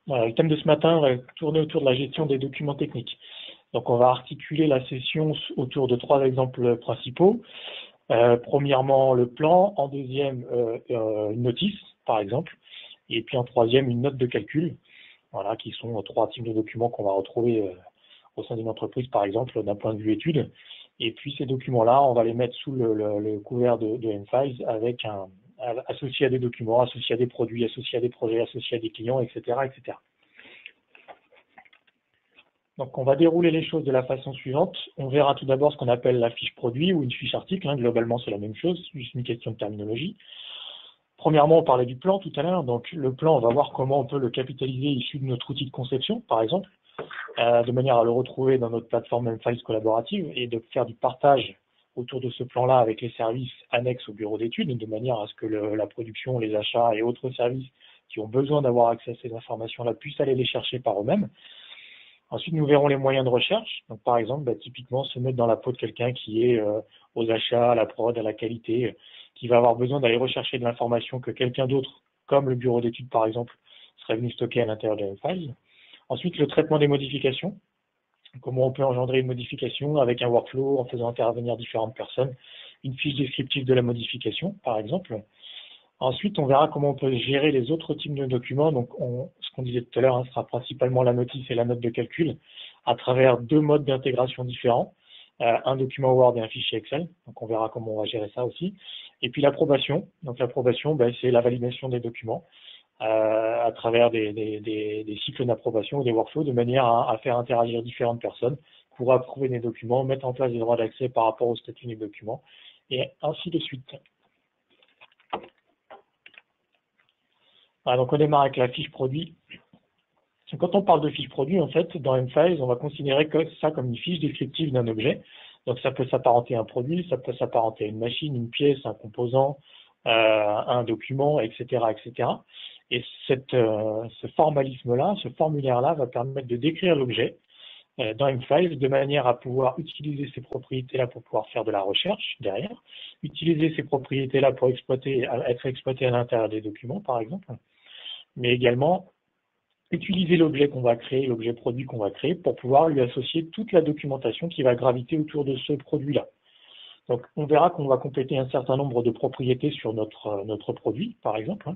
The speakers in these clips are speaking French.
Voilà, le thème de ce matin va tourner autour de la gestion des documents techniques. Donc on va articuler la session autour de 3 exemples principaux. Premièrement, le plan, en deuxième, une notice, par exemple, et puis en troisième, une note de calcul, voilà, qui sont 3 types de documents qu'on va retrouver au sein d'une entreprise, par exemple, d'un point de vue étude. Et puis ces documents-là, on va les mettre sous le couvert de M-Files avec associé à des documents, associé à des produits, associé à des projets, associé à des clients, etc., etc. Donc on va dérouler les choses de la façon suivante. On verra tout d'abord ce qu'on appelle la fiche produit ou une fiche article. Globalement, c'est la même chose, juste une question de terminologie. Premièrement, on parlait du plan tout à l'heure. Donc le plan, on va voir comment on peut le capitaliser issu de notre outil de conception, par exemple, de manière à le retrouver dans notre plateforme M-Files collaborative et de faire du partage autour de ce plan-là avec les services annexes au bureau d'études, de manière à ce que la production, les achats et autres services qui ont besoin d'avoir accès à ces informations-là puissent aller les chercher par eux-mêmes. Ensuite, nous verrons les moyens de recherche. Donc, par exemple, typiquement, se mettre dans la peau de quelqu'un qui est aux achats, à la prod, à la qualité, qui va avoir besoin d'aller rechercher de l'information que quelqu'un d'autre, comme le bureau d'études, par exemple, serait venu stocker à l'intérieur de M-Files. Ensuite, le traitement des modifications. Comment on peut engendrer une modification avec un workflow en faisant intervenir différentes personnes. Une fiche descriptive de la modification, par exemple. Ensuite, on verra comment on peut gérer les autres types de documents. Donc, ce qu'on disait tout à l'heure, sera principalement la notice et la note de calcul à travers 2 modes d'intégration différents, un document Word et un fichier Excel. Donc, on verra comment on va gérer ça aussi. Et puis, l'approbation. Donc, l'approbation, c'est la validation des documents à travers des cycles d'approbation ou des workflows de manière à faire interagir différentes personnes pour approuver des documents, mettre en place des droits d'accès par rapport au statut des documents et ainsi de suite. Donc on démarre avec la fiche produit. Quand on parle de fiche produit, en fait, dans M-Files, on va considérer ça comme une fiche descriptive d'un objet. Donc ça peut s'apparenter à un produit, ça peut s'apparenter à une machine, une pièce, un composant, un document, etc., etc. Et ce formalisme-là, ce formulaire-là va permettre de décrire l'objet dans M-Files de manière à pouvoir utiliser ces propriétés-là pour pouvoir faire de la recherche derrière, utiliser ces propriétés-là pour être exploitées à l'intérieur des documents, par exemple, mais également utiliser l'objet qu'on va créer, l'objet produit qu'on va créer, pour pouvoir lui associer toute la documentation qui va graviter autour de ce produit-là. Donc, on verra qu'on va compléter un certain nombre de propriétés sur notre produit, par exemple,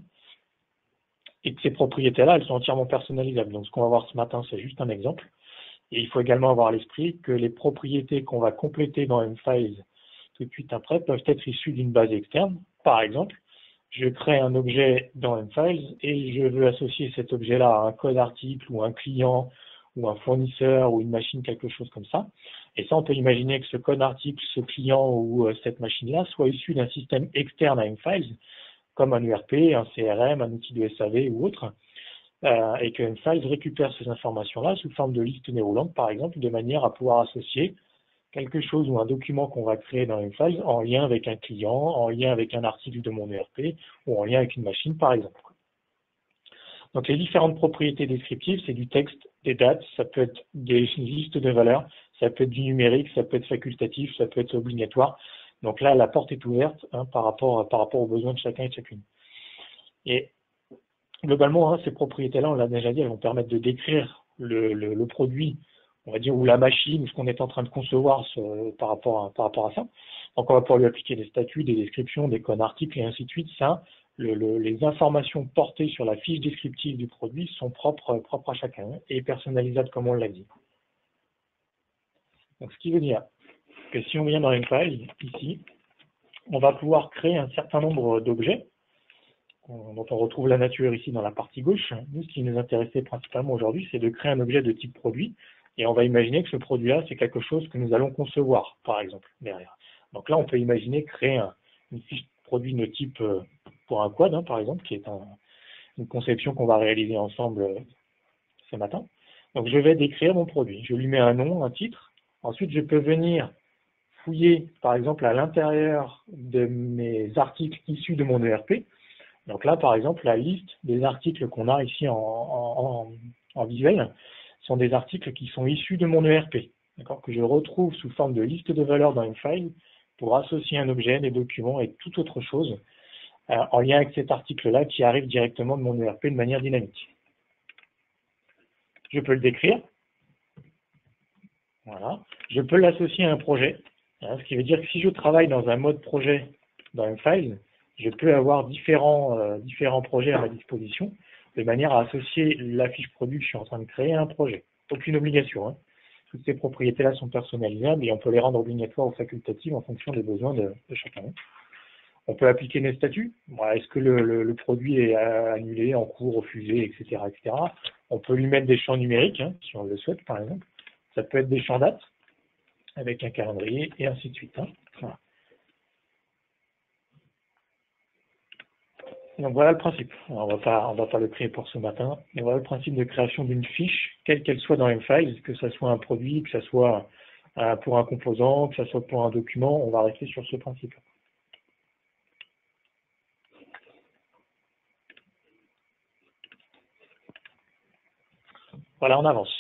et que ces propriétés-là, elles sont entièrement personnalisables. Donc, ce qu'on va voir ce matin, c'est juste un exemple. Et il faut également avoir à l'esprit que les propriétés qu'on va compléter dans M-Files tout de suite après peuvent être issues d'une base externe. Par exemple, je crée un objet dans M-Files et je veux associer cet objet-là à un code article ou un client ou un fournisseur ou une machine, quelque chose comme ça. Et ça, on peut imaginer que ce code article, ce client ou cette machine-là soit issu d'un système externe à M-Files, comme un ERP, un CRM, un outil de SAV ou autre, et que M-Files récupère ces informations-là sous forme de liste déroulante, par exemple, de manière à pouvoir associer quelque chose ou un document qu'on va créer dans M-Files en lien avec un client, en lien avec un article de mon ERP ou en lien avec une machine, par exemple. Donc les différentes propriétés descriptives, c'est du texte, des dates, ça peut être des listes de valeurs, ça peut être du numérique, ça peut être facultatif, ça peut être obligatoire. Donc là, la porte est ouverte par rapport aux besoins de chacun et de chacune. Et globalement, ces propriétés-là, on l'a déjà dit, elles vont permettre de décrire le produit, on va dire, ou la machine, ou ce qu'on est en train de concevoir par rapport à ça. Donc on va pouvoir lui appliquer des statuts, des descriptions, des codes articles et ainsi de suite. Ça, les informations portées sur la fiche descriptive du produit sont propres à chacun et personnalisables comme on l'a dit. Donc ce qui veut dire que si on vient dans M-Files, ici, on va pouvoir créer un certain nombre d'objets dont on retrouve la nature ici dans la partie gauche. Nous, ce qui nous intéressait principalement aujourd'hui, c'est de créer un objet de type produit. Et on va imaginer que ce produit-là, c'est quelque chose que nous allons concevoir, par exemple, derrière. Donc là, on peut imaginer créer une fiche produit de type pour un quad, par exemple, qui est une conception qu'on va réaliser ensemble ce matin. Donc je vais décrire mon produit. Je lui mets un nom, un titre. Ensuite, je peux venir fouiller, par exemple, à l'intérieur de mes articles issus de mon ERP. Donc là, par exemple, la liste des articles qu'on a ici en visuel sont des articles qui sont issus de mon ERP, que je retrouve sous forme de liste de valeurs dans une file pour associer un objet, des documents et toute autre chose en lien avec cet article-là qui arrive directement de mon ERP de manière dynamique. Je peux le décrire. Voilà. Je peux l'associer à un projet. Hein, ce qui veut dire que si je travaille dans un mode projet dans M-Files, je peux avoir différents projets à ma disposition, de manière à associer la fiche produit que je suis en train de créer à un projet. Aucune obligation. Hein. Toutes ces propriétés-là sont personnalisables et on peut les rendre obligatoires ou facultatives en fonction des besoins de chacun. On peut appliquer des statuts. Voilà, est-ce que le produit est annulé, en cours, refusé, etc., etc. On peut lui mettre des champs numériques, hein, si on le souhaite, par exemple. Ça peut être des champs dates, avec un calendrier, et ainsi de suite. Hein. Voilà. Donc voilà le principe. Alors, on va pas le créer pour ce matin, mais voilà le principe de création d'une fiche, quelle qu'elle soit dans M-Files, que ce soit un produit, que ce soit pour un composant, que ce soit pour un document, on va rester sur ce principe. Voilà, on avance.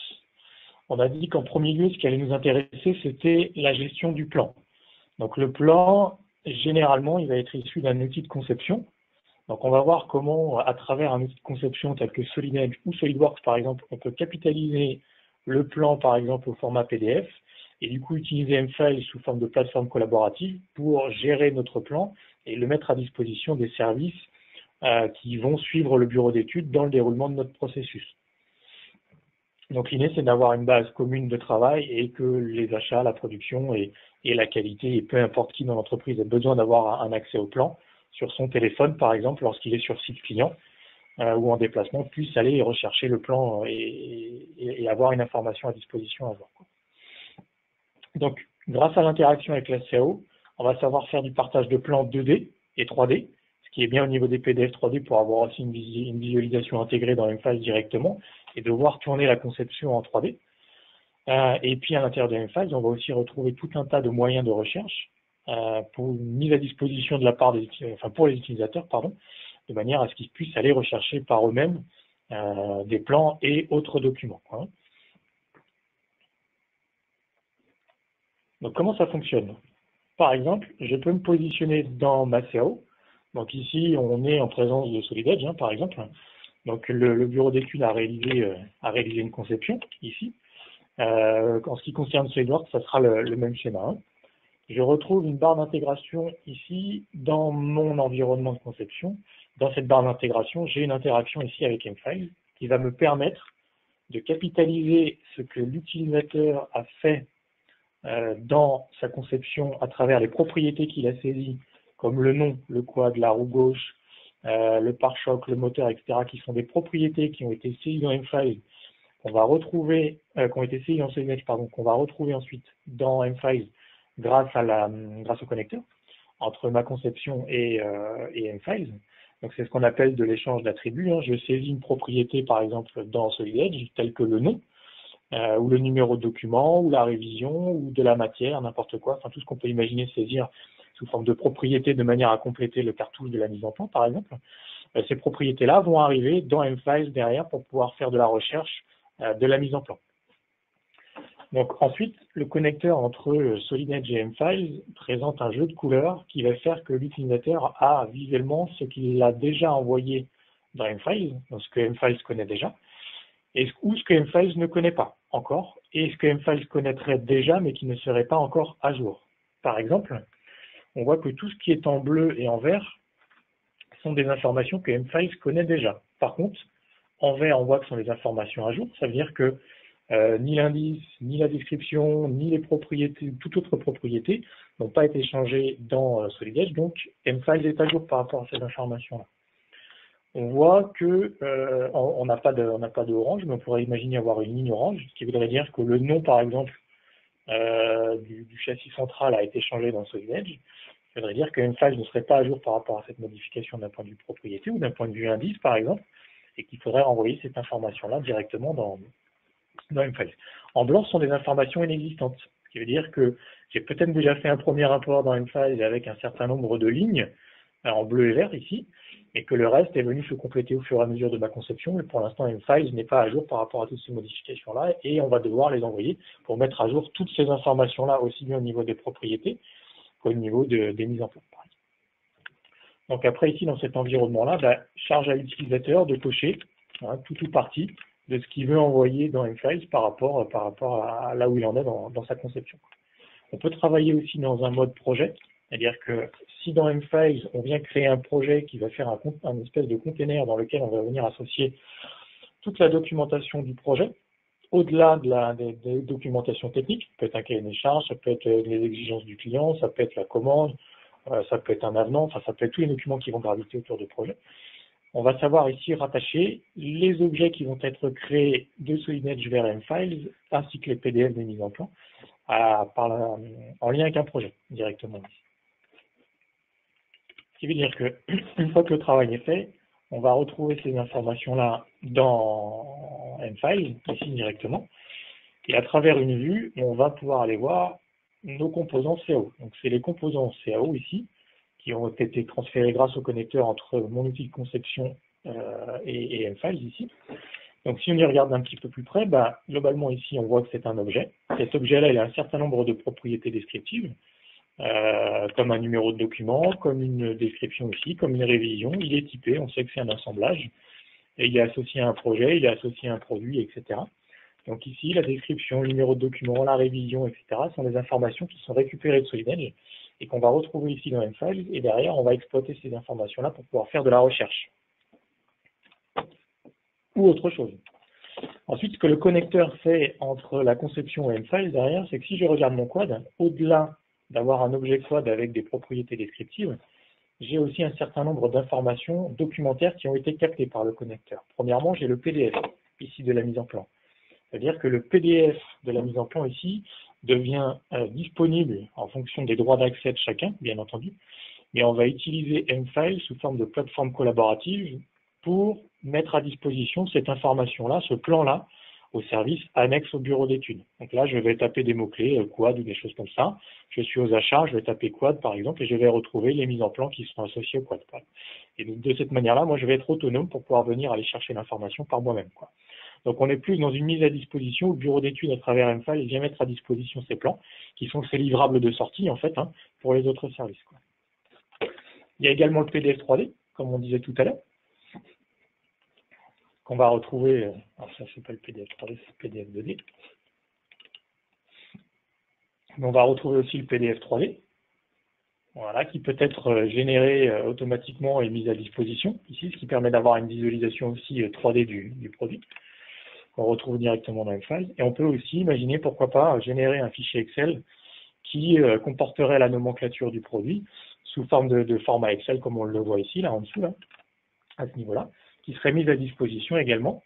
On a dit qu'en premier lieu, ce qui allait nous intéresser, c'était la gestion du plan. Donc le plan, généralement, il va être issu d'un outil de conception. Donc on va voir comment, à travers un outil de conception tel que Solid Edge ou SolidWorks par exemple, on peut capitaliser le plan par exemple au format PDF et du coup utiliser M-Files sous forme de plateforme collaborative pour gérer notre plan et le mettre à disposition des services qui vont suivre le bureau d'études dans le déroulement de notre processus. Donc l'idée c'est d'avoir une base commune de travail et que les achats, la production et la qualité, et peu importe qui dans l'entreprise ait besoin d'avoir un accès au plan, sur son téléphone, par exemple, lorsqu'il est sur site client ou en déplacement, puisse aller rechercher le plan et avoir une information à disposition à jour. Donc, grâce à l'interaction avec la CAO, on va savoir faire du partage de plans 2D et 3D, ce qui est bien au niveau des PDF 3D pour avoir aussi une visualisation intégrée dans M-Files directement et devoir tourner la conception en 3D. Et puis, à l'intérieur de M-Files, on va aussi retrouver tout un tas de moyens de recherche pour une mise à disposition de la part pour les utilisateurs, de manière à ce qu'ils puissent aller rechercher par eux-mêmes des plans et autres documents. Hein. Donc comment ça fonctionne? Par exemple, je peux me positionner dans ma CAO. Donc ici, on est en présence de Solid Edge, hein, par exemple. Donc le bureau d'études a réalisé une conception ici. En ce qui concerne SolidWorks, ça sera le même schéma. Hein. Je retrouve une barre d'intégration ici dans mon environnement de conception. Dans cette barre d'intégration, j'ai une interaction ici avec M-Files qui va me permettre de capitaliser ce que l'utilisateur a fait dans sa conception à travers les propriétés qu'il a saisies, comme le nom, le quad, la roue gauche, le pare-choc, le moteur, etc., qui sont des propriétés qui ont été saisies dans M-Files, qu'on va retrouver, qui ont été saisies dans Solid Edge, qu'on va retrouver ensuite dans M-Files grâce au connecteur entre ma conception et M-Files. Donc c'est ce qu'on appelle de l'échange d'attributs. Hein. Je saisis une propriété, par exemple, dans Solid Edge, telle que le nom, ou le numéro de document, ou la révision, ou de la matière, n'importe quoi, enfin tout ce qu'on peut imaginer saisir sous forme de propriété de manière à compléter le cartouche de la mise en plan, par exemple. Ces propriétés-là vont arriver dans M-Files derrière pour pouvoir faire de la recherche de la mise en plan. Donc ensuite, le connecteur entre Solid Edge et M-Files présente un jeu de couleurs qui va faire que l'utilisateur a visuellement ce qu'il a déjà envoyé dans M-Files, donc ce que M-Files connaît déjà, ou ce que M-Files ne connaît pas encore, et ce que M-Files connaîtrait déjà mais qui ne serait pas encore à jour. Par exemple, on voit que tout ce qui est en bleu et en vert sont des informations que M-Files connaît déjà. Par contre, en vert, on voit que ce sont des informations à jour, ça veut dire que ni l'indice, ni la description, ni les propriétés, toute autre propriété n'ont pas été changées dans Solid Edge, donc M-Files est à jour par rapport à ces informations-là. On voit que on n'a pas de orange, mais on pourrait imaginer avoir une ligne orange, ce qui voudrait dire que le nom, par exemple, du châssis central a été changé dans Solid Edge. Ça voudrait dire que M-Files ne serait pas à jour par rapport à cette modification d'un point de vue propriété ou d'un point de vue indice, par exemple, et qu'il faudrait renvoyer cette information-là directement dans M-Files. En blanc, ce sont des informations inexistantes, ce qui veut dire que j'ai peut-être déjà fait un premier import dans M-Files avec un certain nombre de lignes, en bleu et vert ici, et que le reste est venu se compléter au fur et à mesure de ma conception, et pour l'instant M-Files n'est pas à jour par rapport à toutes ces modifications-là, et on va devoir les envoyer pour mettre à jour toutes ces informations-là, aussi bien au niveau des propriétés qu'au niveau des mises en place. Donc après ici, dans cet environnement-là, charge à l'utilisateur de cocher tout ou partie de ce qu'il veut envoyer dans M-Files par rapport à là où il en est dans sa conception. On peut travailler aussi dans un mode projet, c'est-à-dire que si dans M-Files, on vient créer un projet qui va faire un espèce de container dans lequel on va venir associer toute la documentation du projet, au-delà des documentations techniques, ça peut être un cahier des charges, ça peut être les exigences du client, ça peut être la commande, ça peut être un avenant, enfin ça peut être tous les documents qui vont graviter autour du projet. On va savoir ici rattacher les objets qui vont être créés de Solid Edge vers M-Files, ainsi que les PDF des mises en plan, en lien avec un projet, directement ici. Ce qui veut dire qu'une fois que le travail est fait, on va retrouver ces informations-là dans M-Files, ici directement, et à travers une vue, on va pouvoir aller voir nos composants CAO. Donc c'est les composants CAO ici, qui ont été transférés grâce au connecteur entre mon outil de conception et M-Files ici. Donc si on y regarde un petit peu plus près, globalement ici on voit que c'est un objet. Cet objet-là, il a un certain nombre de propriétés descriptives, comme un numéro de document, comme une description aussi, comme une révision. Il est typé, on sait que c'est un assemblage, et il est associé à un projet, il est associé à un produit, etc. Donc ici, la description, le numéro de document, la révision, etc. sont des informations qui sont récupérées de Solid Edge et qu'on va retrouver ici dans M-Files, et derrière, on va exploiter ces informations-là pour pouvoir faire de la recherche. Ou autre chose. Ensuite, ce que le connecteur fait entre la conception et M-Files derrière, c'est que si je regarde mon quad, au-delà d'avoir un objet quad avec des propriétés descriptives, j'ai aussi un certain nombre d'informations documentaires qui ont été captées par le connecteur. Premièrement, j'ai le PDF, ici, de la mise en plan. C'est-à-dire que le PDF de la mise en plan ici devient disponible en fonction des droits d'accès de chacun, bien entendu, mais on va utiliser M-Files sous forme de plateforme collaborative pour mettre à disposition cette information-là, ce plan-là, au service annexe au bureau d'études. Donc là, je vais taper des mots-clés, quad ou des choses comme ça. Je suis aux achats, je vais taper quad par exemple, et je vais retrouver les mises en plan qui sont associées au quad. Et donc de cette manière-là, moi je vais être autonome pour pouvoir venir aller chercher l'information par moi-même. Donc on est plus dans une mise à disposition où le bureau d'études à travers M-Files vient mettre à disposition ces plans, qui sont ces livrables de sortie en fait, pour les autres services. Il y a également le PDF 3D, comme on disait tout à l'heure, qu'on va retrouver, alors ça c'est pas le PDF 3D, c'est le PDF 2D. Mais on va retrouver aussi le PDF 3D, voilà, qui peut être généré automatiquement et mis à disposition, ici, ce qui permet d'avoir une visualisation aussi 3D du produit, qu'on retrouve directement dans M-Files. Et on peut aussi imaginer, pourquoi pas, générer un fichier Excel qui comporterait la nomenclature du produit sous forme de format Excel, comme on le voit ici, là en dessous, là, à ce niveau-là, qui serait mise à disposition également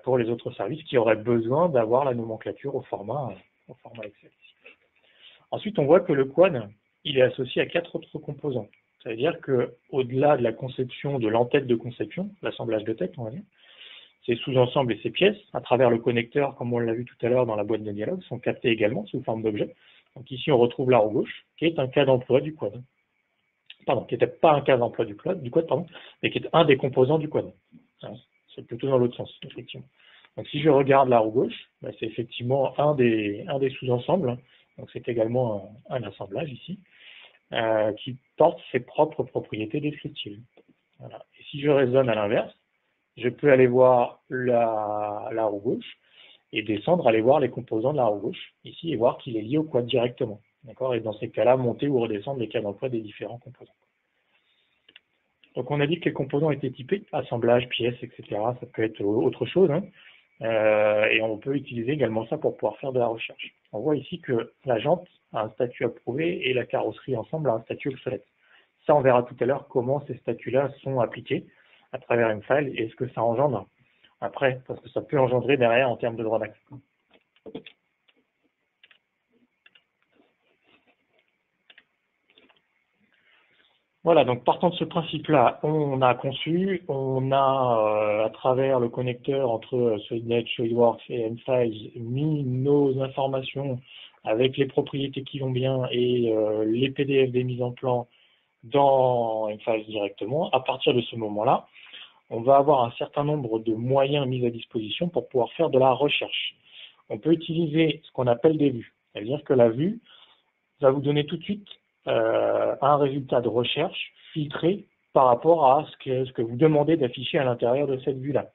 pour les autres services qui auraient besoin d'avoir la nomenclature au format Excel. Ensuite, on voit que le quad, il est associé à 4 autres composants. Ça veut dire qu'au-delà de la conception, de l'entête de conception, l'assemblage de tête, on va dire, ces sous-ensembles et ces pièces, à travers le connecteur, comme on l'a vu tout à l'heure dans la boîte de dialogue, sont captés également sous forme d'objets. Donc ici, on retrouve la roue gauche, qui est un cas d'emploi du quad. Pardon, qui n'était pas un cas d'emploi du quad, mais qui est un des composants du quad. C'est plutôt dans l'autre sens, effectivement. Donc si je regarde la roue gauche, c'est effectivement un des sous-ensembles. Donc c'est également un assemblage ici, qui porte ses propres propriétés descriptives. Voilà. Et si je raisonne à l'inverse, je peux aller voir la roue gauche et descendre, aller voir les composants de la roue gauche, ici, et voir qu'il est lié au quad directement. D'accord. Et dans ces cas-là, monter ou redescendre les cas d'emploi des différents composants. Donc on a dit que les composants étaient typés, assemblage, pièces, etc. Ça peut être autre chose, et on peut utiliser également ça pour pouvoir faire de la recherche. On voit ici que la jante a un statut approuvé et la carrosserie ensemble a un statut obsolète. Ça, on verra tout à l'heure comment ces statuts-là sont appliqués à travers M-File et ce que ça engendre après, parce que ça peut engendrer derrière en termes de droit d'accès. Voilà, donc partant de ce principe-là, on a conçu, on a, à travers le connecteur entre SolidEdge, SolidWorks et M-Files, mis nos informations avec les propriétés qui vont bien et les PDF des mises en plan dans M-Files directement. À partir de ce moment-là, on va avoir un certain nombre de moyens mis à disposition pour pouvoir faire de la recherche. On peut utiliser ce qu'on appelle des vues, c'est-à-dire que la vue va vous donner tout de suite un résultat de recherche filtré par rapport à ce que vous demandez d'afficher à l'intérieur de cette vue-là.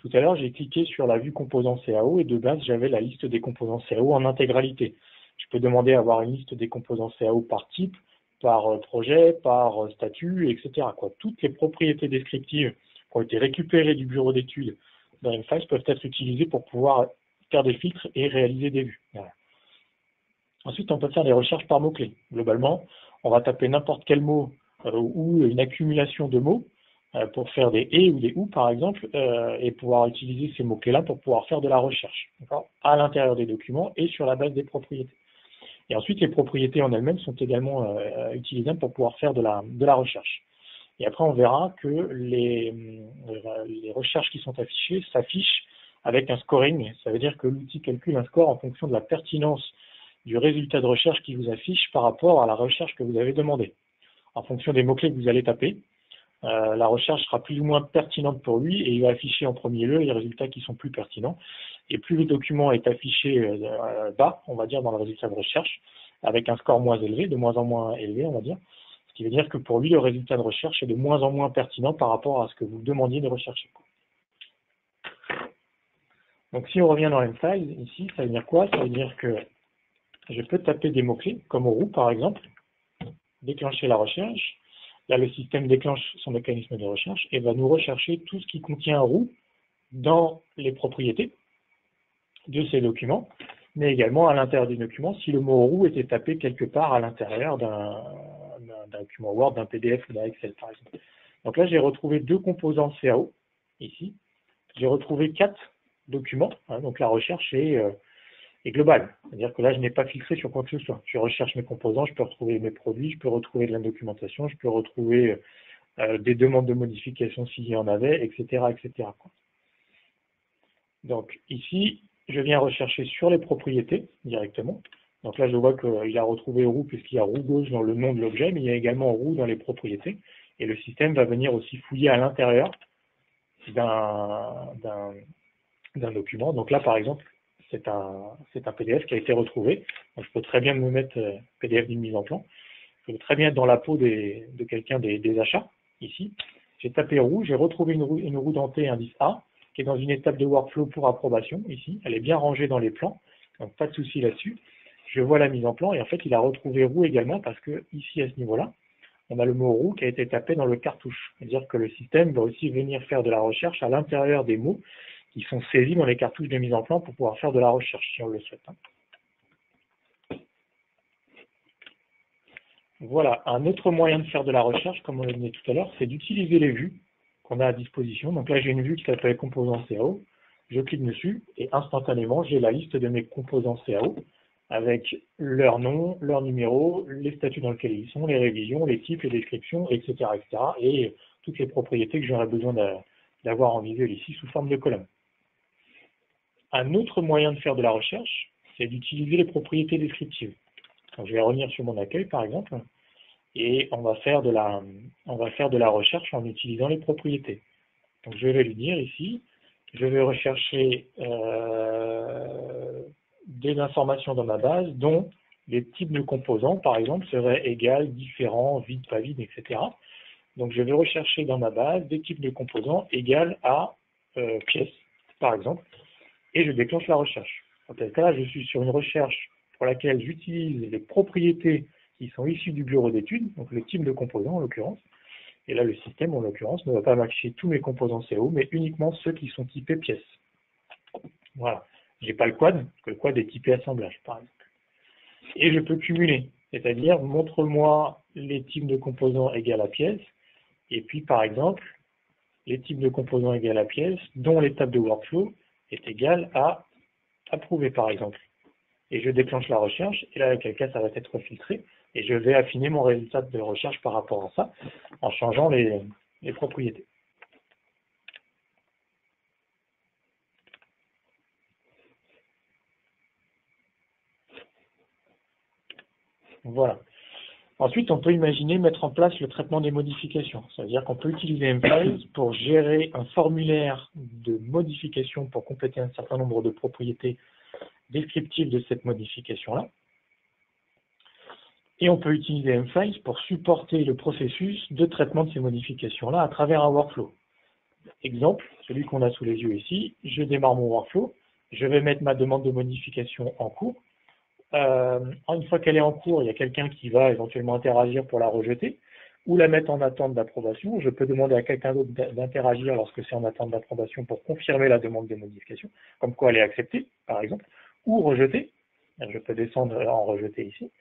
Tout à l'heure, j'ai cliqué sur la vue composants CAO et de base, j'avais la liste des composants CAO en intégralité. Je peux demander à avoir une liste des composants CAO par type, par projet, par statut, etc. Toutes les propriétés descriptives qui ont été récupérées du bureau d'études dans Mfiles peuvent être utilisées pour pouvoir faire des filtres et réaliser des vues. Voilà. Ensuite, on peut faire des recherches par mots-clés. Globalement, on va taper n'importe quel mot ou une accumulation de mots pour faire des « et » ou des « ou » par exemple, et pouvoir utiliser ces mots-clés-là pour pouvoir faire de la recherche à l'intérieur des documents et sur la base des propriétés. Et ensuite, les propriétés en elles-mêmes sont également utilisables pour pouvoir faire de la recherche. Et après, on verra que les recherches qui sont affichées s'affichent avec un scoring. Ça veut dire que l'outil calcule un score en fonction de la pertinence du résultat de recherche qui vous affiche par rapport à la recherche que vous avez demandée. En fonction des mots-clés que vous allez taper, la recherche sera plus ou moins pertinente pour lui et il va afficher en premier lieu les résultats qui sont plus pertinents. Et plus le document est affiché bas, on va dire, dans le résultat de recherche, avec un score moins élevé, de moins en moins élevé, on va dire, ce qui veut dire que pour lui, le résultat de recherche est de moins en moins pertinent par rapport à ce que vous demandiez de rechercher. Donc si on revient dans Mfiles, ici, ça veut dire quoi? Ça veut dire que je peux taper des mots-clés, comme roue par exemple, déclencher la recherche. Là, le système déclenche son mécanisme de recherche et va nous rechercher tout ce qui contient roue dans les propriétés de ces documents, mais également à l'intérieur des documents si le mot roue était tapé quelque part à l'intérieur d'un document Word, d'un PDF ou d'un Excel par exemple. Donc là, j'ai retrouvé 2 composants CAO, ici. J'ai retrouvé 4 documents, donc la recherche est globale. C'est-à-dire que là, je n'ai pas filtré sur quoi que ce soit. Je recherche mes composants, je peux retrouver mes produits, je peux retrouver de la documentation, je peux retrouver des demandes de modification s'il y en avait, etc. etc. Donc ici, je viens rechercher sur les propriétés directement. Donc là, je vois qu'il a retrouvé roue puisqu'il y a roue gauche dans le nom de l'objet, mais il y a également roue dans les propriétés. Et le système va venir aussi fouiller à l'intérieur d'un document. Donc là, par exemple, c'est un PDF qui a été retrouvé. Donc, je peux très bien me mettre PDF d'une mise en plan. Je peux très bien être dans la peau de quelqu'un des achats, ici. J'ai tapé roue, j'ai retrouvé une roue dentée indice A, qui est dans une étape de workflow pour approbation, ici. Elle est bien rangée dans les plans, donc pas de souci là-dessus. Je vois la mise en plan, et en fait, il a retrouvé roue également, parce que ici, à ce niveau-là, on a le mot roue qui a été tapé dans le cartouche. C'est-à-dire que le système va aussi venir faire de la recherche à l'intérieur des mots qui sont saisis dans les cartouches de mise en plan pour pouvoir faire de la recherche, si on le souhaite. Voilà, un autre moyen de faire de la recherche, comme on l'a dit tout à l'heure, c'est d'utiliser les vues qu'on a à disposition. Donc là, j'ai une vue qui s'appelle composants CAO. Je clique dessus et instantanément, j'ai la liste de mes composants CAO avec leur nom, leur numéro, les statuts dans lesquels ils sont, les révisions, les types, les descriptions, etc. et toutes les propriétés que j'aurais besoin d'avoir en visuel ici sous forme de colonne. Un autre moyen de faire de la recherche, c'est d'utiliser les propriétés descriptives. Donc, je vais revenir sur mon accueil, par exemple, et on va faire de la recherche en utilisant les propriétés. Donc, je vais lui dire ici, je vais rechercher des informations dans ma base, dont les types de composants, par exemple, seraient égal, différent, vide, pas vide, etc. Donc, je vais rechercher dans ma base des types de composants égal à pièce, par exemple, et je déclenche la recherche. Dans tel cas, je suis sur une recherche pour laquelle j'utilise les propriétés qui sont issues du bureau d'études, donc le type de composants en l'occurrence. Et là, le système, en l'occurrence, ne va pas m'afficher tous mes composants CO, mais uniquement ceux qui sont typés pièces. Voilà. Je n'ai pas le quad, parce que le quad est typé assemblage, par exemple. Et je peux cumuler, c'est-à-dire montre-moi les types de composants égales à pièce, et puis, par exemple, les types de composants égales à pièce, dont l'étape de workflow est égale à approuver, par exemple. Et je déclenche la recherche, et là, avec quel cas, ça va être filtré, et je vais affiner mon résultat de recherche par rapport à ça, en changeant les propriétés. Voilà. Ensuite, on peut imaginer mettre en place le traitement des modifications. C'est-à-dire qu'on peut utiliser Mfiles pour gérer un formulaire de modification pour compléter un certain nombre de propriétés descriptives de cette modification-là. Et on peut utiliser Mfiles pour supporter le processus de traitement de ces modifications-là à travers un workflow. exemple, celui qu'on a sous les yeux ici, je démarre mon workflow, je vais mettre ma demande de modification en cours. Une fois qu'elle est en cours, il y a quelqu'un qui va éventuellement interagir pour la rejeter ou la mettre en attente d'approbation. Je peux demander à quelqu'un d'autre d'interagir lorsque c'est en attente d'approbation pour confirmer la demande de modification, comme quoi elle est acceptée, par exemple, ou rejetée. Je peux descendre en rejeter ici.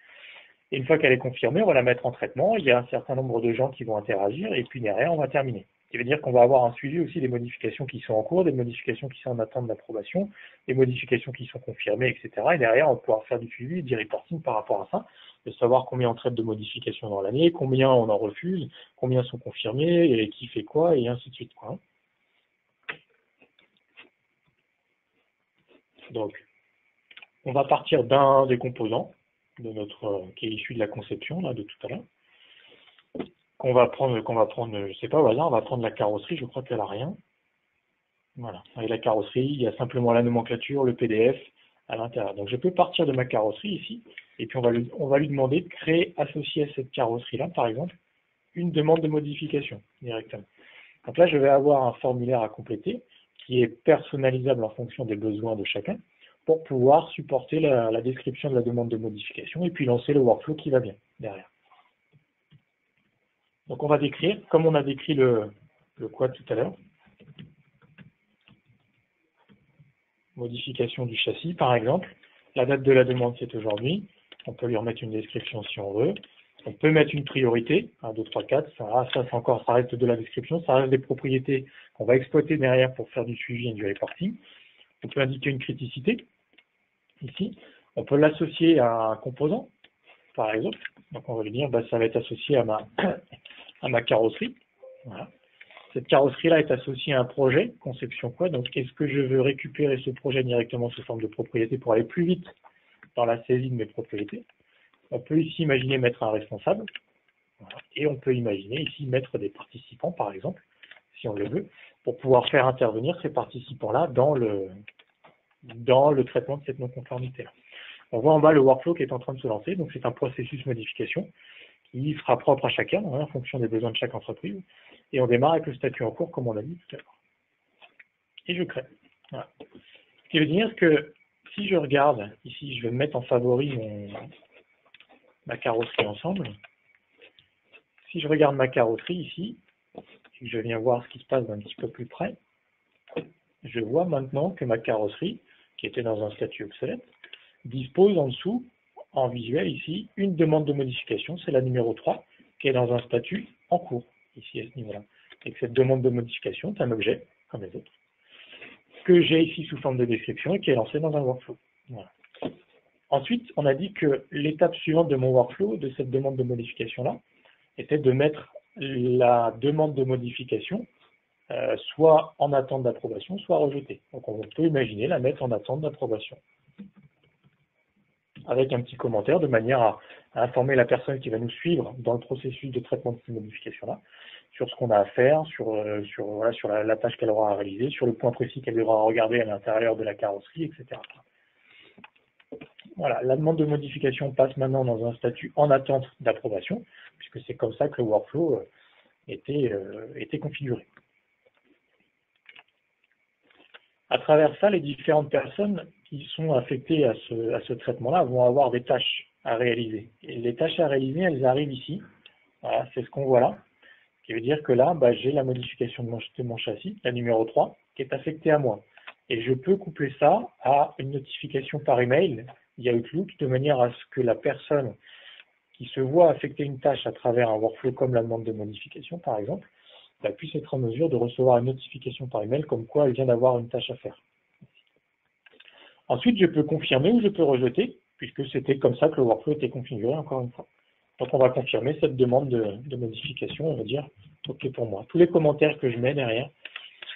Et une fois qu'elle est confirmée, on va la mettre en traitement. Il y a un certain nombre de gens qui vont interagir et puis derrière, on va terminer. Ce qui veut dire qu'on va avoir un suivi aussi des modifications qui sont en cours, des modifications qui sont en attente d'approbation, des modifications qui sont confirmées, etc. Et derrière, on va pouvoir faire du suivi et du reporting par rapport à ça, de savoir combien on traite de modifications dans l'année, combien on en refuse, combien sont confirmées, et qui fait quoi, et ainsi de suite, quoi. Donc, on va partir d'un des composants de notre, qui est issu de la conception là, de tout à l'heure. Qu'on va prendre, je sais pas au hasard, on va prendre la carrosserie, je crois qu'elle a rien. Voilà, avec la carrosserie, il y a simplement la nomenclature, le PDF à l'intérieur. Donc je peux partir de ma carrosserie ici, et puis on va lui demander de créer, associé à cette carrosserie-là, par exemple, une demande de modification directement. Donc là, je vais avoir un formulaire à compléter qui est personnalisable en fonction des besoins de chacun pour pouvoir supporter la description de la demande de modification et puis lancer le workflow qui va bien derrière. Donc on va décrire, comme on a décrit le quad tout à l'heure, modification du châssis par exemple, la date de la demande c'est aujourd'hui, on peut lui remettre une description si on veut, on peut mettre une priorité, 1, 2, 3, 4, ça c'est encore, ça reste de la description, ça reste des propriétés qu'on va exploiter derrière pour faire du suivi et du reporting. On peut indiquer une criticité, ici, on peut l'associer à un composant, par exemple, donc on va lui dire, ça va être associé à ma carrosserie, voilà. Cette carrosserie-là est associée à un projet, conception quoi, donc est-ce que je veux récupérer ce projet directement sous forme de propriété pour aller plus vite dans la saisie de mes propriétés. On peut ici imaginer mettre un responsable, voilà. Et on peut imaginer ici mettre des participants, par exemple, si on le veut, pour pouvoir faire intervenir ces participants-là dans le traitement de cette non-conformité-là. On voit en bas le workflow qui est en train de se lancer, donc c'est un processus modification qui sera propre à chacun, en fonction des besoins de chaque entreprise. Et on démarre avec le statut en cours, comme on l'a dit tout à l'heure. Et je crée. Voilà. Ce qui veut dire que si je regarde, ici je vais mettre en favori ma carrosserie ensemble. Si je regarde ma carrosserie ici, et que je viens voir ce qui se passe d'un petit peu plus près, je vois maintenant que ma carrosserie, qui était dans un statut obsolète, dispose en dessous, en visuel ici, une demande de modification, c'est la numéro 3, qui est dans un statut en cours, ici à ce niveau-là. Et que cette demande de modification est un objet, comme les autres, que j'ai ici sous forme de description et qui est lancé dans un workflow. Voilà. Ensuite, on a dit que l'étape suivante de mon workflow, de cette demande de modification-là, était de mettre la demande de modification soit en attente d'approbation, soit rejetée. Donc on peut imaginer la mettre en attente d'approbation. Avec un petit commentaire de manière à informer la personne qui va nous suivre dans le processus de traitement de ces modifications-là, sur ce qu'on a à faire, sur la tâche qu'elle aura à réaliser, sur le point précis qu'elle devra regarder à l'intérieur de la carrosserie, etc. Voilà, la demande de modification passe maintenant dans un statut en attente d'approbation, puisque c'est comme ça que le workflow était configuré. À travers ça, les différentes personnes qui sont affectées à ce traitement-là vont avoir des tâches à réaliser. Et les tâches à réaliser, elles arrivent ici. Voilà, c'est ce qu'on voit là. Ce qui veut dire que là, j'ai la modification de mon châssis, la numéro 3, qui est affectée à moi. Et je peux coupler ça à une notification par email via Outlook, de manière à ce que la personne qui se voit affecter une tâche à travers un workflow comme la demande de modification, par exemple, puisse être en mesure de recevoir une notification par email comme quoi elle vient d'avoir une tâche à faire. Ensuite, je peux confirmer ou je peux rejeter, puisque c'était comme ça que le workflow était configuré, encore une fois. Donc on va confirmer cette demande de modification, on va dire OK pour moi. Tous les commentaires que je mets derrière,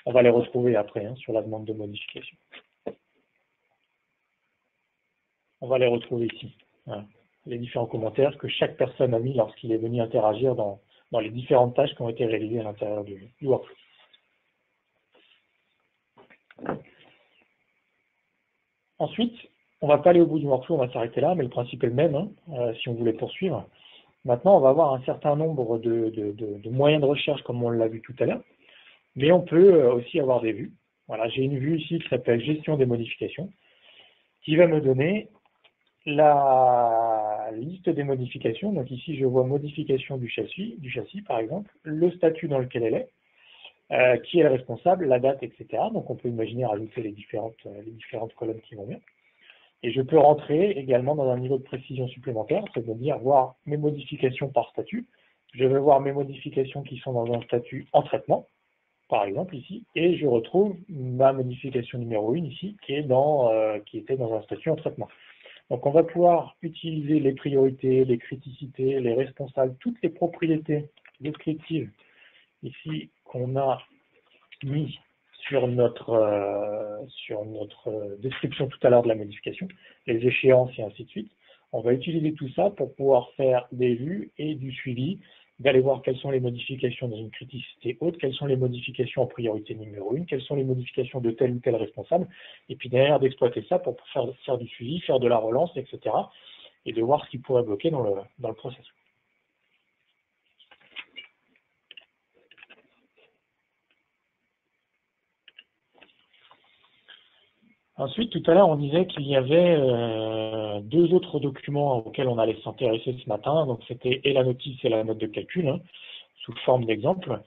on va les retrouver après sur la demande de modification. On va les retrouver ici. Voilà. Les différents commentaires que chaque personne a mis lorsqu'il est venu interagir dans les différentes tâches qui ont été réalisées à l'intérieur du workflow. Ensuite, on ne va pas aller au bout du workflow, on va s'arrêter là, mais le principe est le même, si on voulait poursuivre. Maintenant, on va avoir un certain nombre de moyens de recherche, comme on l'a vu tout à l'heure. Mais on peut aussi avoir des vues. Voilà, j'ai une vue ici qui s'appelle gestion des modifications, qui va me donner la liste des modifications. Donc ici, je vois modification du châssis par exemple, le statut dans lequel elle est, qui est le responsable, la date, etc. Donc on peut imaginer rajouter les différentes colonnes qui vont bien. Et je peux rentrer également dans un niveau de précision supplémentaire, c'est-à-dire voir mes modifications par statut. Je vais voir mes modifications qui sont dans un statut en traitement, par exemple ici, et je retrouve ma modification numéro 1 ici, qui était dans un statut en traitement. Donc on va pouvoir utiliser les priorités, les criticités, les responsables, toutes les propriétés descriptives ici qu'on a mis sur notre description tout à l'heure de la modification, les échéances et ainsi de suite. On va utiliser tout ça pour pouvoir faire des vues et du suivi, d'aller voir quelles sont les modifications dans une criticité haute, quelles sont les modifications en priorité numéro 1, quelles sont les modifications de tel ou tel responsable, et puis derrière d'exploiter ça pour faire du suivi, faire de la relance, etc. et de voir ce qui pourrait bloquer dans le processus. Ensuite, tout à l'heure, on disait qu'il y avait deux autres documents auxquels on allait s'intéresser ce matin. Donc, c'était et la notice et la note de calcul, hein, sous forme d'exemple.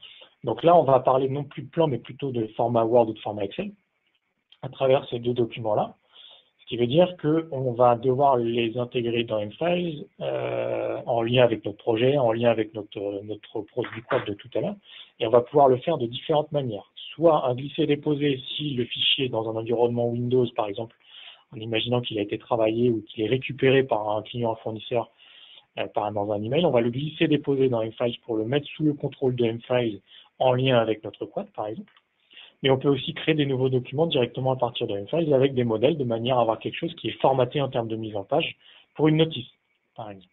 Donc là, on va parler non plus de plan, mais plutôt de format Word ou de format Excel, à travers ces deux documents-là. Ce qui veut dire qu'on va devoir les intégrer dans M-Files en lien avec notre projet, en lien avec notre produit quad de tout à l'heure, et on va pouvoir le faire de différentes manières. Soit un glisser-déposer si le fichier est dans un environnement Windows, par exemple, en imaginant qu'il a été travaillé ou qu'il est récupéré par un client, un fournisseur, dans un email, on va le glisser-déposer dans M-Files pour le mettre sous le contrôle de M-Files en lien avec notre quad, par exemple. Mais on peut aussi créer des nouveaux documents directement à partir de M-Files avec des modèles de manière à avoir quelque chose qui est formaté en termes de mise en page pour une notice, par exemple.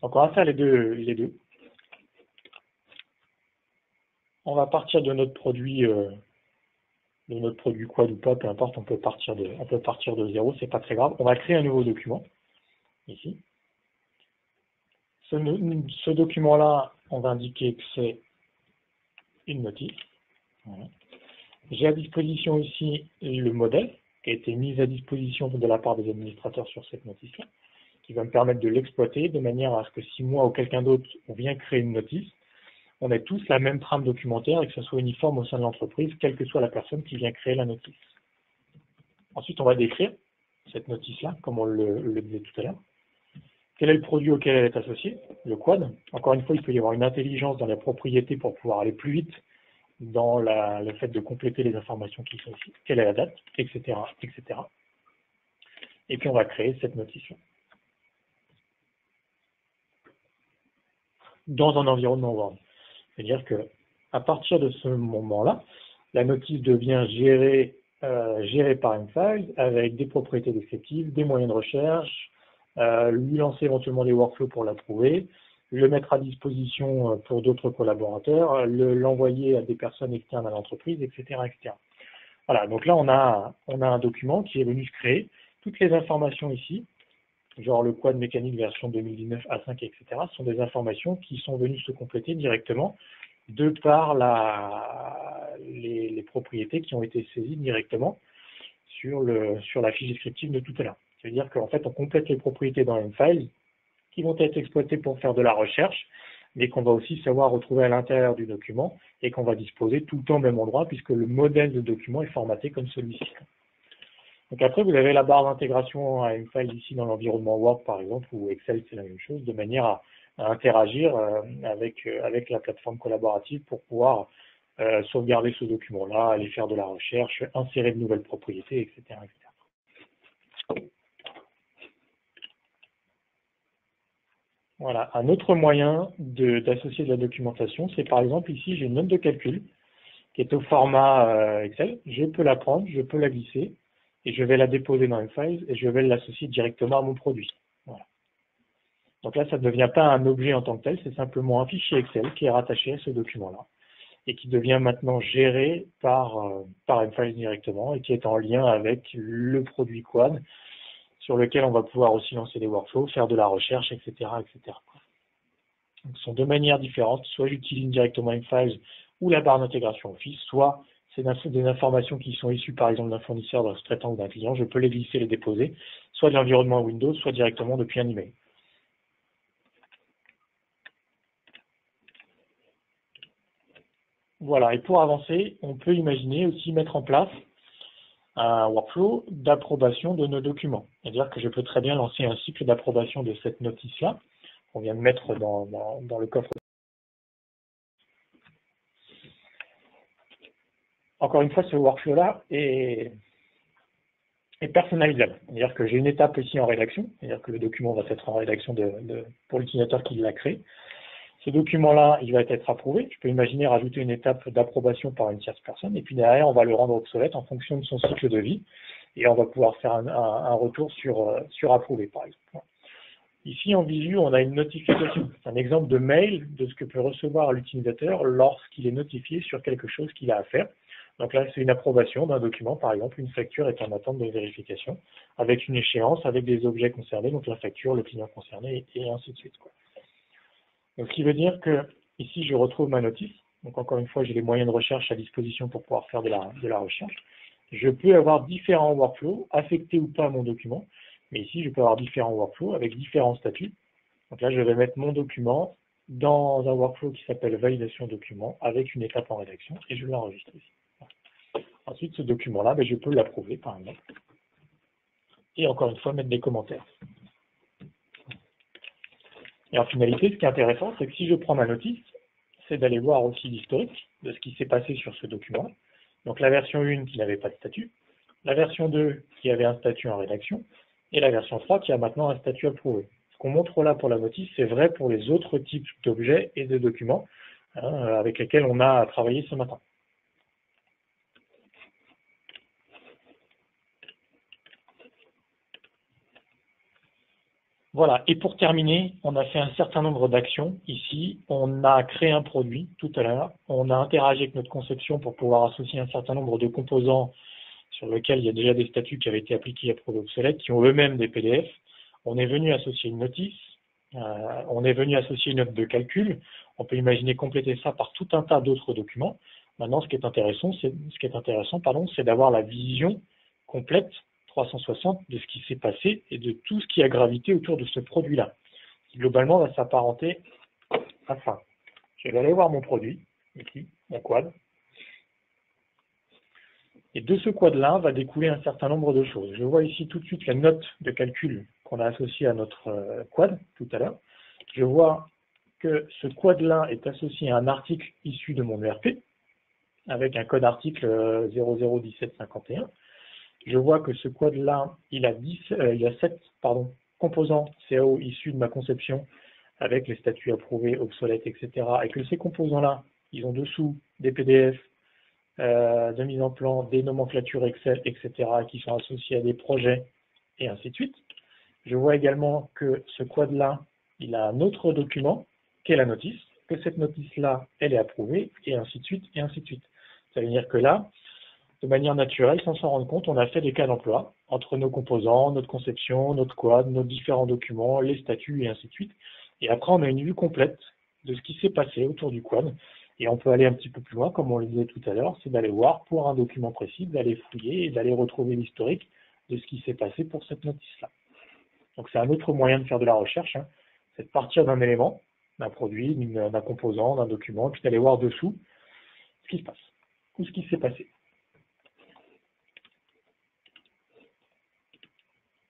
Donc on va faire les deux. On va partir de notre produit quad ou pas, peu importe, on peut partir de zéro, c'est pas très grave. On va créer un nouveau document, ici. Ce document-là, on va indiquer que c'est une notice. Voilà. J'ai à disposition ici le modèle qui a été mis à disposition de la part des administrateurs sur cette notice-là, qui va me permettre de l'exploiter de manière à ce que si moi ou quelqu'un d'autre, on vient créer une notice, on ait tous la même trame documentaire et que ce soit uniforme au sein de l'entreprise, quelle que soit la personne qui vient créer la notice. Ensuite, on va décrire cette notice-là, comme on le disait tout à l'heure. Quel est le produit auquel elle est associée? Le quad. Encore une fois, il peut y avoir une intelligence dans les propriétés pour pouvoir aller plus vite dans le fait de compléter les informations qui sont ici. Quelle est la date, etc., etc. Et puis on va créer cette notice dans un environnement Word. C'est-à-dire que à partir de ce moment-là, la notice devient gérée par M-Files avec des propriétés descriptives, des moyens de recherche, lui lancer éventuellement des workflows pour la trouver, le mettre à disposition pour d'autres collaborateurs, l'envoyer à des personnes externes à l'entreprise, etc., etc. Voilà, donc là on a un document qui est venu se créer. Toutes les informations ici, genre le quad mécanique version 2019 A5, etc., sont des informations qui sont venues se compléter directement de par les propriétés qui ont été saisies directement sur la fiche descriptive de tout à l'heure. C'est-à-dire qu'en fait, on complète les propriétés dans M-Files qui vont être exploitées pour faire de la recherche, mais qu'on va aussi savoir retrouver à l'intérieur du document et qu'on va disposer tout le temps au même endroit puisque le modèle de document est formaté comme celui-ci. Donc après, vous avez la barre d'intégration à M-Files ici dans l'environnement Word, par exemple, ou Excel, c'est la même chose, de manière à interagir avec la plateforme collaborative pour pouvoir sauvegarder ce document-là, aller faire de la recherche, insérer de nouvelles propriétés, etc., etc. Voilà. Un autre moyen d'associer de la documentation, c'est par exemple ici, j'ai une note de calcul qui est au format Excel. Je peux la prendre, je peux la glisser, et je vais la déposer dans M-Files et je vais l'associer directement à mon produit. Voilà. Donc là, ça ne devient pas un objet en tant que tel, c'est simplement un fichier Excel qui est rattaché à ce document-là et qui devient maintenant géré par M-Files directement et qui est en lien avec le produit quad sur lequel on va pouvoir aussi lancer des workflows, faire de la recherche, etc., etc. Donc, ce sont deux manières différentes. Soit j'utilise directement M-Files ou la barre d'intégration Office, soit c'est des informations qui sont issues par exemple d'un fournisseur, d'un sous-traitant ou d'un client, je peux les glisser, les déposer, soit de l'environnement Windows, soit directement depuis un email. Voilà, et pour avancer, on peut imaginer aussi mettre en place un workflow d'approbation de nos documents. C'est-à-dire que je peux très bien lancer un cycle d'approbation de cette notice-là, qu'on vient de mettre dans le coffre. Encore une fois, ce workflow-là est personnalisable. C'est-à-dire que j'ai une étape ici en rédaction, c'est-à-dire que le document va être en rédaction pour l'utilisateur qui l'a créé. Ce document-là, il va être approuvé. Je peux imaginer rajouter une étape d'approbation par une tierce personne, et puis derrière, on va le rendre obsolète en fonction de son cycle de vie, et on va pouvoir faire un retour sur approuvé, par exemple. Ici, en visu, on a une notification. C'est un exemple de mail de ce que peut recevoir l'utilisateur lorsqu'il est notifié sur quelque chose qu'il a à faire. Donc là, c'est une approbation d'un document, par exemple, une facture est en attente de vérification, avec une échéance, avec des objets concernés, donc la facture, le client concerné, et ainsi de suite, quoi. Donc, ce qui veut dire que ici, je retrouve ma notice. Donc, encore une fois, j'ai les moyens de recherche à disposition pour pouvoir faire de la recherche. Je peux avoir différents workflows, affectés ou pas à mon document. Mais ici, je peux avoir différents workflows avec différents statuts. Donc là, je vais mettre mon document dans un workflow qui s'appelle validation document avec une étape en rédaction et je l'enregistre ici. Ensuite, ce document-là, je peux l'approuver, par exemple. Et encore une fois, mettre des commentaires. Et en finalité, ce qui est intéressant, c'est que si je prends ma notice, c'est d'aller voir aussi l'historique de ce qui s'est passé sur ce document. Donc la version 1 qui n'avait pas de statut, la version 2 qui avait un statut en rédaction, et la version 3 qui a maintenant un statut approuvé. Ce qu'on montre là pour la notice, c'est vrai pour les autres types d'objets et de documents avec lesquels on a travaillé ce matin. Voilà, et pour terminer, on a fait un certain nombre d'actions ici. On a créé un produit tout à l'heure, on a interagi avec notre conception pour pouvoir associer un certain nombre de composants sur lesquels il y a déjà des statuts qui avaient été appliqués à Approbé Obsolète, qui ont eux-mêmes des PDF. On est venu associer une notice, on est venu associer une note de calcul. On peut imaginer compléter ça par tout un tas d'autres documents. Maintenant, ce qui est intéressant, c'est d'avoir la vision complète 360 de ce qui s'est passé et de tout ce qui a gravité autour de ce produit-là, qui globalement va s'apparenter à ça. Je vais aller voir mon produit, ici, mon quad. Et de ce quad-là va découler un certain nombre de choses. Je vois ici tout de suite la note de calcul qu'on a associée à notre quad tout à l'heure. Je vois que ce quad-là est associé à un article issu de mon ERP, avec un code article 001751. Je vois que ce quad-là, il a 7 composants CAO issus de ma conception, avec les statuts approuvés, obsolètes, etc. Et que ces composants-là, ils ont dessous des PDF, de mise en plan, des nomenclatures Excel, etc., qui sont associés à des projets, et ainsi de suite. Je vois également que ce quad-là, il a un autre document, qui est la notice, que cette notice-là, elle est approuvée, et ainsi de suite, et ainsi de suite. Ça veut dire que là, de manière naturelle, sans s'en rendre compte, on a fait des cas d'emploi entre nos composants, notre conception, notre quad, nos différents documents, les statuts, et ainsi de suite. Et après, on a une vue complète de ce qui s'est passé autour du quad. Et on peut aller un petit peu plus loin, comme on le disait tout à l'heure, c'est d'aller voir pour un document précis, d'aller fouiller et d'aller retrouver l'historique de ce qui s'est passé pour cette notice-là. Donc c'est un autre moyen de faire de la recherche, c'est de partir d'un élément, d'un produit, d'un composant, d'un document, puis d'aller voir dessous ce qui se passe, ou ce qui s'est passé.